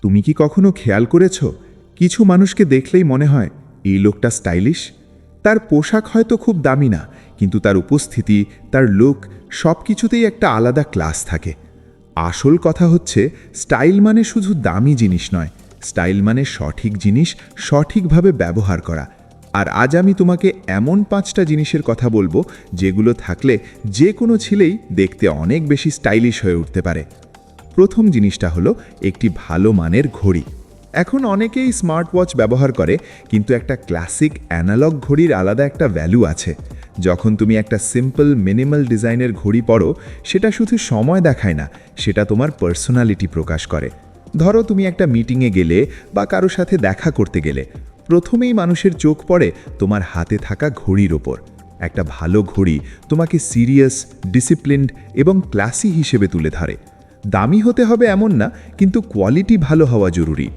তুমি কি কখনো খেয়াল করেছ কিছু মানুষকে দেখলেই মনে হয় এই লোকটা স্টাইলিশ? তার পোশাক হয়তো খুব দামি না, কিন্তু তার উপস্থিতি, তার লুক, সব কিছুতেই একটা আলাদা ক্লাস থাকে। আসল কথা হচ্ছে, স্টাইল মানে শুধু দামি জিনিস নয়, স্টাইল মানে সঠিক জিনিস সঠিকভাবে ব্যবহার করা। আর আজ আমি তোমাকে এমন 5টা জিনিসের কথা বলবো যেগুলো থাকলে যে কোনো ছেলেই দেখতে অনেক বেশি স্টাইলিশ হয়ে উঠতে পারে। প্রথম জিনিসটা হলো একটি ভালো মানের ঘড়ি। এখন অনেকেই স্মার্ট ওয়াচ ব্যবহার করে, কিন্তু একটা ক্লাসিক অ্যানালগ ঘড়ির আলাদা একটা ভ্যালু আছে। যখন তুমি একটা সিম্পল মিনিমাল ডিজাইনের ঘড়ি পরো, সেটা শুধু সময় দেখায় না, সেটা তোমার পার্সোনালিটি প্রকাশ করে। ধরো তুমি একটা মিটিংয়ে গেলে বা কারো সাথে দেখা করতে গেলে, প্রথমেই মানুষের চোখ পড়ে তোমার হাতে থাকা ঘড়ির ওপর। একটা ভালো ঘড়ি তোমাকে সিরিয়াস, ডিসিপ্লিনড এবং ক্লাসি হিসেবে তুলে ধরে। দামি হতে হবে এমন না, কিন্তু কোয়ালিটি ভালো হওয়া জরুরি।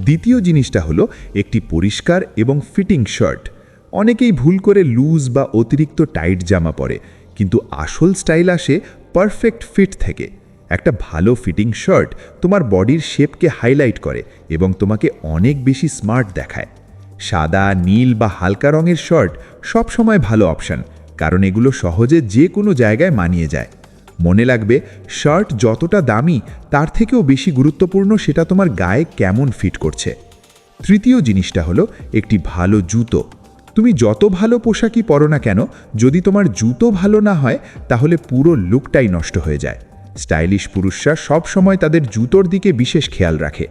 দ্বিতীয় জিনিসটা হলো একটি পরিষ্কার এবং ফিটিং শার্ট। অনেকেই ভুল করে লুজ বা অতিরিক্ত টাইট জামা পরে, কিন্তু আসল স্টাইল আসে পারফেক্ট ফিট থেকে। একটা ভালো ফিটিং শার্ট তোমার বডির শেপকে হাইলাইট করে এবং তোমাকে অনেক বেশি স্মার্ট দেখায়। সাদা, নীল বা হালকা রঙের শার্ট সবসময় ভালো অপশন, কারণ এগুলো সহজে যে কোনো জায়গায় মানিয়ে যায়। মনে রাখবে, শার্ট যতটা দামি তার থেকেও বেশি গুরুত্বপূর্ণ সেটা তোমার গায়ে কেমন ফিট করছে। তৃতীয় জিনিসটা হলো একটি ভালো জুতো। তুমি যত ভালো পোশাকই পরো না কেন, যদি তোমার জুতো ভালো না হয় তাহলে পুরো লুকটাই নষ্ট হয়ে যায়। স্টাইলিশ পুরুষরা সব সময় তাদের জুতোর দিকে বিশেষ খেয়াল রাখে।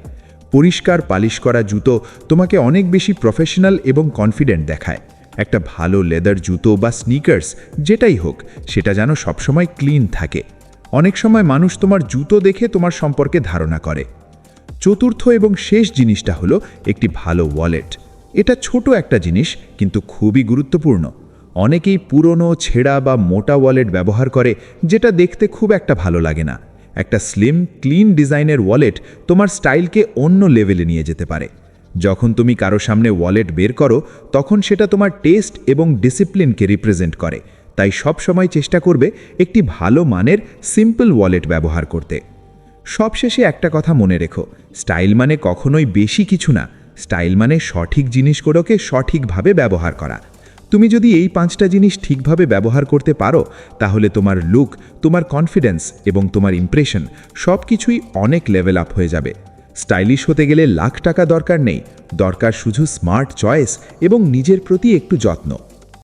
পরিষ্কার পালিশ করা জুতো তোমাকে অনেক বেশি প্রফেশনাল এবং কনফিডেন্ট দেখায়। একটা ভালো লেদার জুতো বা স্নিকার্স যেটাই হোক, সেটা যেন সবসময় ক্লিন থাকে। অনেক সময় মানুষ তোমার জুতো দেখে তোমার সম্পর্কে ধারণা করে। চতুর্থ এবং শেষ জিনিসটা হলো একটি ভালো ওয়ালেট। এটা ছোট একটা জিনিস, কিন্তু খুবই গুরুত্বপূর্ণ। অনেকেই পুরনো, ছেঁড়া বা মোটা ওয়ালেট ব্যবহার করে, যেটা দেখতে খুব একটা ভালো লাগে না। একটা স্লিম, ক্লিন ডিজাইনের ওয়ালেট তোমার স্টাইলকে অন্য লেভেলে নিয়ে যেতে পারে। যখন তুমি কারো সামনে ওয়ালেট বের করো, তখন সেটা তোমার টেস্ট এবং ডিসিপ্লিনকে রিপ্রেজেন্ট করে। তাই সব সময় চেষ্টা করবে একটি ভালো মানের সিম্পল ওয়ালেট ব্যবহার করতে। সবশেষে একটা কথা মনে রেখো, স্টাইল মানে কখনোই বেশি কিছু না। স্টাইল মানে সঠিক জিনিসগুলোকে সঠিকভাবে ব্যবহার করা। তুমি যদি এই 5টা জিনিস ঠিকভাবে ব্যবহার করতে পারো, তাহলে তোমার লুক, তোমার কনফিডেন্স এবং তোমার ইমপ্রেশন সব কিছুই অনেক লেভেল আপ হয়ে যাবে। স্টাইলিশ হতে গেলে লাখ টাকা দরকার নেই, দরকার শুধু স্মার্ট চয়েস এবং নিজের প্রতি একটু যত্ন।